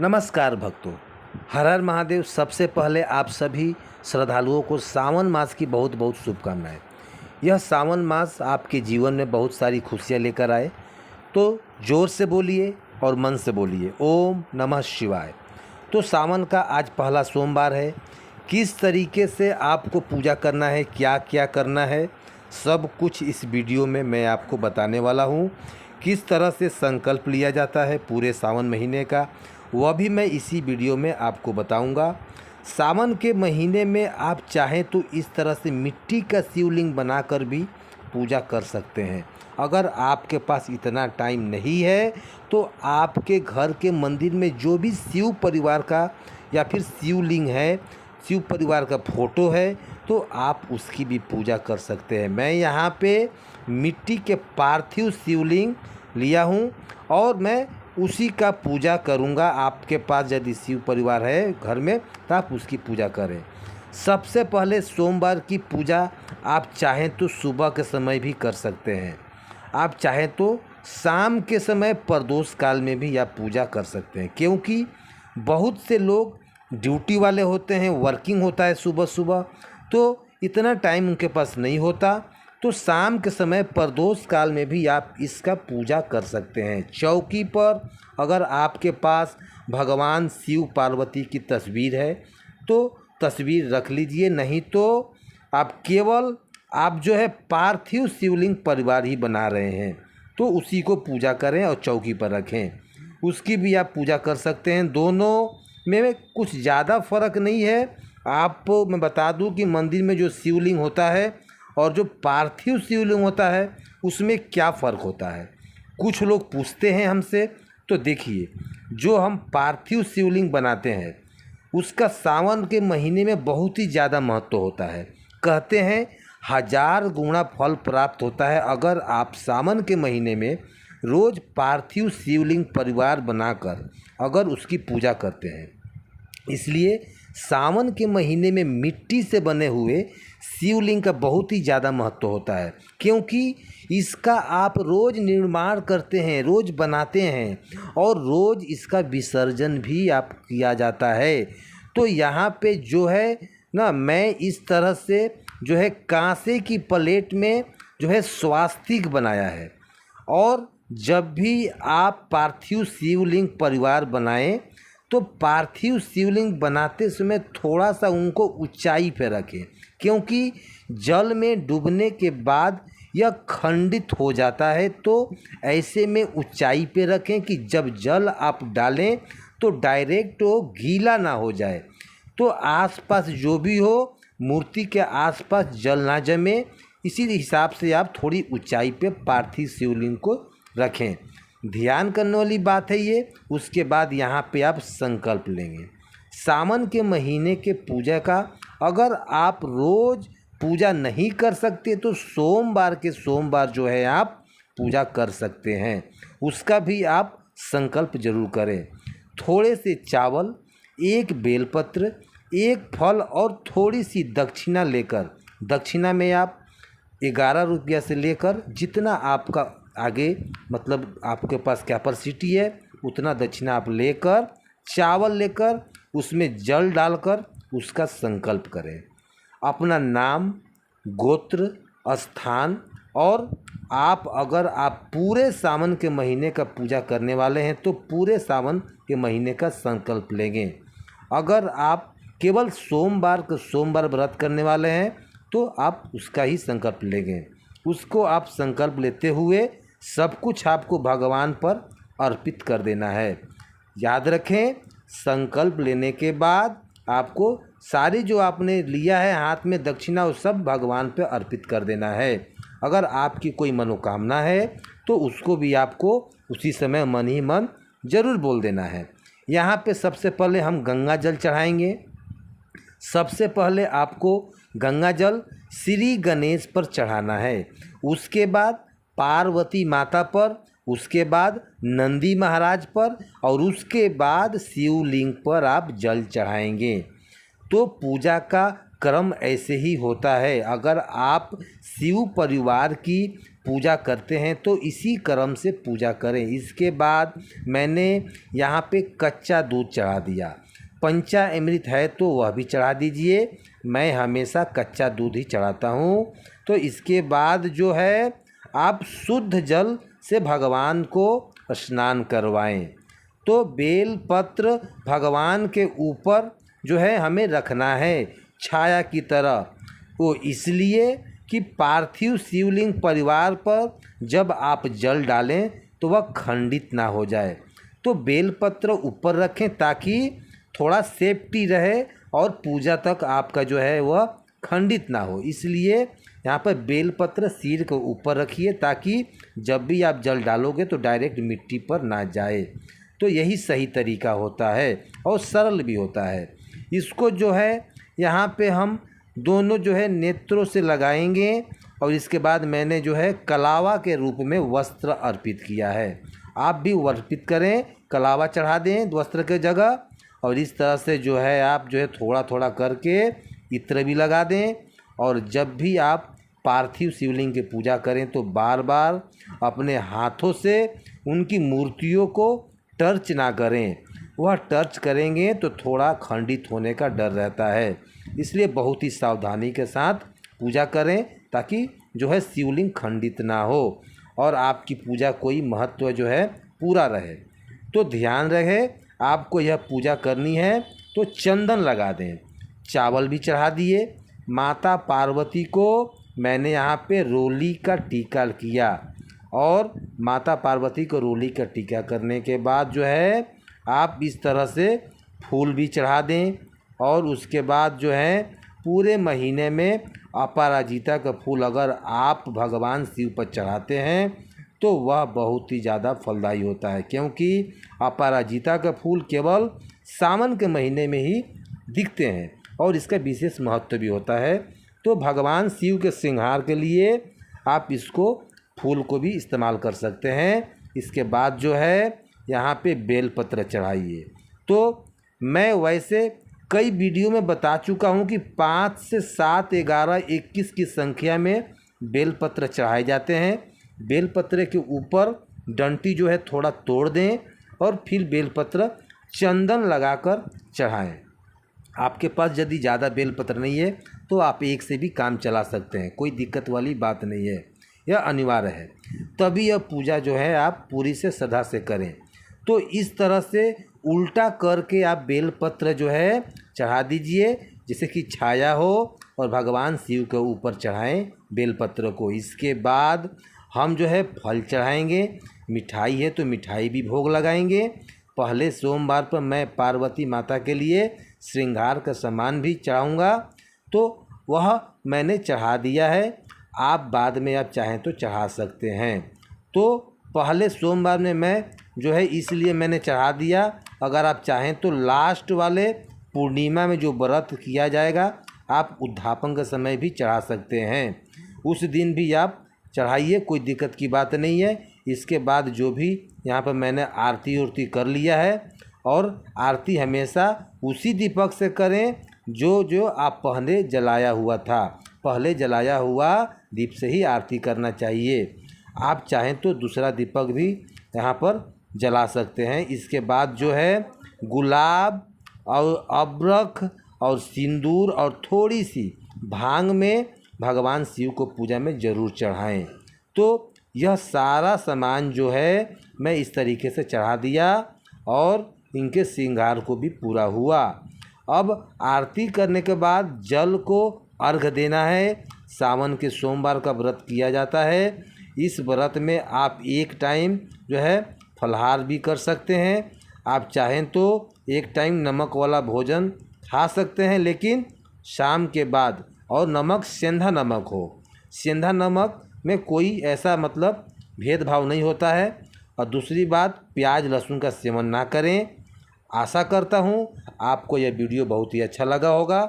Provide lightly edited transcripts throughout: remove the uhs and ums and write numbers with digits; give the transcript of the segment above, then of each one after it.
नमस्कार भक्तों, हर हर महादेव। सबसे पहले आप सभी श्रद्धालुओं को सावन मास की बहुत बहुत शुभकामनाएं। यह सावन मास आपके जीवन में बहुत सारी खुशियां लेकर आए, तो जोर से बोलिए और मन से बोलिए ओम नमः शिवाय। तो सावन का आज पहला सोमवार है। किस तरीके से आपको पूजा करना है, क्या क्या करना है, सब कुछ इस वीडियो में मैं आपको बताने वाला हूँ। किस तरह से संकल्प लिया जाता है पूरे सावन महीने का, वह भी मैं इसी वीडियो में आपको बताऊंगा। सावन के महीने में आप चाहें तो इस तरह से मिट्टी का शिवलिंग बनाकर भी पूजा कर सकते हैं। अगर आपके पास इतना टाइम नहीं है तो आपके घर के मंदिर में जो भी शिव परिवार का या फिर शिवलिंग है, शिव परिवार का फोटो है, तो आप उसकी भी पूजा कर सकते हैं। मैं यहाँ पे मिट्टी के पार्थिव शिवलिंग लिया हूँ और मैं उसी का पूजा करूँगा। आपके पास यदि शिव परिवार है घर में तो आप उसकी पूजा करें। सबसे पहले सोमवार की पूजा आप चाहें तो सुबह के समय भी कर सकते हैं, आप चाहें तो शाम के समय प्रदोष काल में भी आप पूजा कर सकते हैं, क्योंकि बहुत से लोग ड्यूटी वाले होते हैं, वर्किंग होता है सुबह सुबह, तो इतना टाइम उनके पास नहीं होता। तो शाम के समय प्रदोष काल में भी आप इसका पूजा कर सकते हैं। चौकी पर अगर आपके पास भगवान शिव पार्वती की तस्वीर है तो तस्वीर रख लीजिए, नहीं तो आप केवल आप जो है पार्थिव शिवलिंग परिवार ही बना रहे हैं तो उसी को पूजा करें और चौकी पर रखें, उसकी भी आप पूजा कर सकते हैं। दोनों में कुछ ज़्यादा फ़र्क नहीं है। आपको मैं बता दूं कि मंदिर में जो शिवलिंग होता है और जो पार्थिव शिवलिंग होता है उसमें क्या फ़र्क होता है, कुछ लोग पूछते हैं हमसे। तो देखिए, जो हम पार्थिव शिवलिंग बनाते हैं उसका सावन के महीने में बहुत ही ज़्यादा महत्व होता है। कहते हैं 1000 गुना फल प्राप्त होता है अगर आप सावन के महीने में रोज़ पार्थिव शिवलिंग परिवार बनाकर अगर उसकी पूजा करते हैं। इसलिए सावन के महीने में मिट्टी से बने हुए शिवलिंग का बहुत ही ज़्यादा महत्व होता है, क्योंकि इसका आप रोज़ निर्माण करते हैं, रोज़ बनाते हैं और रोज़ इसका विसर्जन भी आप किया जाता है। तो यहाँ पे जो है ना, मैं इस तरह से जो है कांसे की प्लेट में जो है स्वास्तिक बनाया है। और जब भी आप पार्थिव शिवलिंग परिवार बनाएं तो पार्थिव शिवलिंग बनाते समय थोड़ा सा उनको ऊंचाई पे रखें, क्योंकि जल में डूबने के बाद यह खंडित हो जाता है। तो ऐसे में ऊंचाई पे रखें कि जब जल आप डालें तो डायरेक्ट वो गीला ना हो जाए, तो आसपास जो भी हो मूर्ति के आसपास जल ना जमे। इसी हिसाब से आप थोड़ी ऊंचाई पे पार्थिव शिवलिंग को रखें। ध्यान करने वाली बात है ये। उसके बाद यहाँ पे आप संकल्प लेंगे सावन के महीने के पूजा का। अगर आप रोज़ पूजा नहीं कर सकते तो सोमवार के सोमवार जो है आप पूजा कर सकते हैं, उसका भी आप संकल्प जरूर करें। थोड़े से चावल, एक बेलपत्र, एक फल और थोड़ी सी दक्षिणा लेकर, दक्षिणा में आप 11 रुपया से लेकर जितना आपका आगे मतलब आपके पास कैपेसिटी है उतना दक्षिणा आप लेकर, चावल लेकर उसमें जल डालकर उसका संकल्प करें। अपना नाम, गोत्र, स्थान और अगर आप पूरे सावन के महीने का पूजा करने वाले हैं तो पूरे सावन के महीने का संकल्प लेंगे। अगर आप केवल सोमवार को सोमवार व्रत करने वाले हैं तो आप उसका ही संकल्प लेंगे। उसको आप संकल्प लेते हुए सब कुछ आपको भगवान पर अर्पित कर देना है। याद रखें, संकल्प लेने के बाद आपको सारी जो आपने लिया है हाथ में दक्षिणा वो सब भगवान पर अर्पित कर देना है। अगर आपकी कोई मनोकामना है तो उसको भी आपको उसी समय मन ही मन जरूर बोल देना है। यहाँ पे सबसे पहले हम गंगा जल चढ़ाएंगे। सबसे पहले आपको गंगा जल श्री गणेश पर चढ़ाना है, उसके बाद पार्वती माता पर, उसके बाद नंदी महाराज पर और उसके बाद शिवलिंग पर आप जल चढ़ाएंगे। तो पूजा का क्रम ऐसे ही होता है। अगर आप शिव परिवार की पूजा करते हैं तो इसी क्रम से पूजा करें। इसके बाद मैंने यहाँ पे कच्चा दूध चढ़ा दिया। पंचामृत है तो वह भी चढ़ा दीजिए, मैं हमेशा कच्चा दूध ही चढ़ाता हूँ। तो इसके बाद जो है आप शुद्ध जल से भगवान को स्नान करवाएं। तो बेलपत्र भगवान के ऊपर जो है हमें रखना है छाया की तरह। वो इसलिए कि पार्थिव शिवलिंग परिवार पर जब आप जल डालें तो वह खंडित ना हो जाए। तो बेलपत्र ऊपर रखें ताकि थोड़ा सेफ्टी रहे और पूजा तक आपका जो है वह खंडित ना हो। इसलिए यहाँ पर बेलपत्र सिर के ऊपर रखिए ताकि जब भी आप जल डालोगे तो डायरेक्ट मिट्टी पर ना जाए। तो यही सही तरीका होता है और सरल भी होता है। इसको जो है यहाँ पे हम दोनों जो है नेत्रों से लगाएंगे और इसके बाद मैंने जो है कलावा के रूप में वस्त्र अर्पित किया है। आप भी अर्पित करें, कलावा चढ़ा दें वस्त्र के जगह। और इस तरह से जो है आप जो है थोड़ा थोड़ा करके इत्र भी लगा दें। और जब भी आप पार्थिव शिवलिंग की पूजा करें तो बार बार अपने हाथों से उनकी मूर्तियों को टर्च ना करें। वह टर्च करेंगे तो थोड़ा खंडित होने का डर रहता है। इसलिए बहुत ही सावधानी के साथ पूजा करें ताकि जो है शिवलिंग खंडित ना हो और आपकी पूजा कोई महत्व जो है पूरा रहे। तो ध्यान रहे आपको यह पूजा करनी है तो चंदन लगा दें, चावल भी चढ़ा दिए। माता पार्वती को मैंने यहाँ पे रोली का टीका किया और माता पार्वती को रोली का टीका करने के बाद जो है आप इस तरह से फूल भी चढ़ा दें। और उसके बाद जो है पूरे महीने में अपराजिता का फूल अगर आप भगवान शिव पर चढ़ाते हैं तो वह बहुत ही ज़्यादा फलदायी होता है, क्योंकि अपराजिता का फूल केवल सावन के महीने में ही दिखते हैं और इसका विशेष महत्व भी होता है। तो भगवान शिव के श्रृंगार के लिए आप इसको फूल को भी इस्तेमाल कर सकते हैं। इसके बाद जो है यहाँ पे बेलपत्र चढ़ाइए। तो मैं वैसे कई वीडियो में बता चुका हूँ कि 5 से 7, 11, 21 की संख्या में बेलपत्र चढ़ाए जाते हैं। बेलपत्र के ऊपर डंटी जो है थोड़ा तोड़ दें और फिर बेलपत्र चंदन लगाकर चढ़ाएं। आपके पास यदि ज़्यादा बेलपत्र नहीं है तो आप एक से भी काम चला सकते हैं, कोई दिक्कत वाली बात नहीं है, यह अनिवार्य है। तभी यह पूजा जो है आप पूरी से श्रद्धा से करें। तो इस तरह से उल्टा करके आप बेलपत्र जो है चढ़ा दीजिए, जिससे कि छाया हो और भगवान शिव के ऊपर चढ़ाएं बेलपत्र को। इसके बाद हम जो है फल चढ़ाएंगे, मिठाई है तो मिठाई भी भोग लगाएंगे। पहले सोमवार पर मैं पार्वती माता के लिए श्रृंगार का सामान भी चढ़ाऊँगा, तो वह मैंने चढ़ा दिया है। आप बाद में आप चाहें तो चढ़ा सकते हैं। तो पहले सोमवार में मैं जो है इसलिए मैंने चढ़ा दिया। अगर आप चाहें तो लास्ट वाले पूर्णिमा में जो व्रत किया जाएगा आप उद्यापन के समय भी चढ़ा सकते हैं, उस दिन भी आप चढ़ाइए, कोई दिक्कत की बात नहीं है। इसके बाद जो भी यहाँ पर मैंने आरती उरती कर लिया है, और आरती हमेशा उसी दीपक से करें जो आप पहले जलाया हुआ था। पहले जलाया हुआ दीप से ही आरती करना चाहिए। आप चाहें तो दूसरा दीपक भी यहाँ पर जला सकते हैं। इसके बाद जो है गुलाब और अबरख और सिंदूर और थोड़ी सी भांग में भगवान शिव को पूजा में ज़रूर चढ़ाएं। तो यह सारा सामान जो है मैं इस तरीके से चढ़ा दिया और इनके श्रृंगार को भी पूरा हुआ। अब आरती करने के बाद जल को अर्घ देना है। सावन के सोमवार का व्रत किया जाता है। इस व्रत में आप एक टाइम जो है फलाहार भी कर सकते हैं। आप चाहें तो एक टाइम नमक वाला भोजन खा सकते हैं, लेकिन शाम के बाद, और नमक सेंधा नमक हो। सेंधा नमक में कोई ऐसा मतलब भेदभाव नहीं होता है। और दूसरी बात, प्याज लहसुन का सेवन ना करें। आशा करता हूँ आपको यह वीडियो बहुत ही अच्छा लगा होगा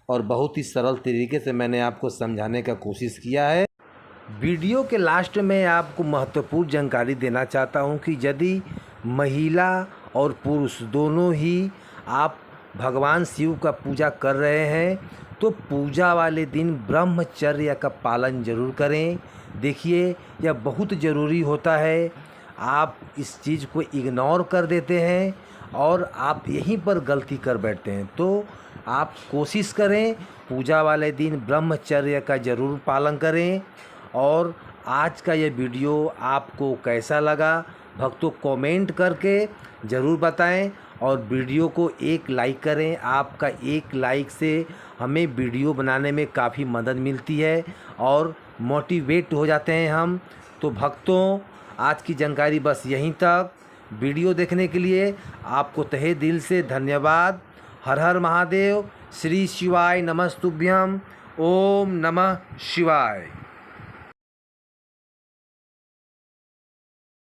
और बहुत ही सरल तरीके से मैंने आपको समझाने का कोशिश किया है। वीडियो के लास्ट में आपको महत्वपूर्ण जानकारी देना चाहता हूँ कि यदि महिला और पुरुष दोनों ही आप भगवान शिव का पूजा कर रहे हैं तो पूजा वाले दिन ब्रह्मचर्य का पालन जरूर करें। देखिए, यह बहुत ज़रूरी होता है। आप इस चीज़ को इग्नोर कर देते हैं और आप यहीं पर गलती कर बैठते हैं। तो आप कोशिश करें, पूजा वाले दिन ब्रह्मचर्य का ज़रूर पालन करें। और आज का ये वीडियो आपको कैसा लगा, भक्तों कमेंट करके ज़रूर बताएं और वीडियो को एक लाइक करें। आपका एक लाइक से हमें वीडियो बनाने में काफ़ी मदद मिलती है और मोटिवेट हो जाते हैं हम। तो भक्तों, आज की जानकारी बस यहीं तक। वीडियो देखने के लिए आपको तहे दिल से धन्यवाद। हर हर महादेव। श्री शिवाय नमस्तुभ्यम। ओम नमः शिवाय।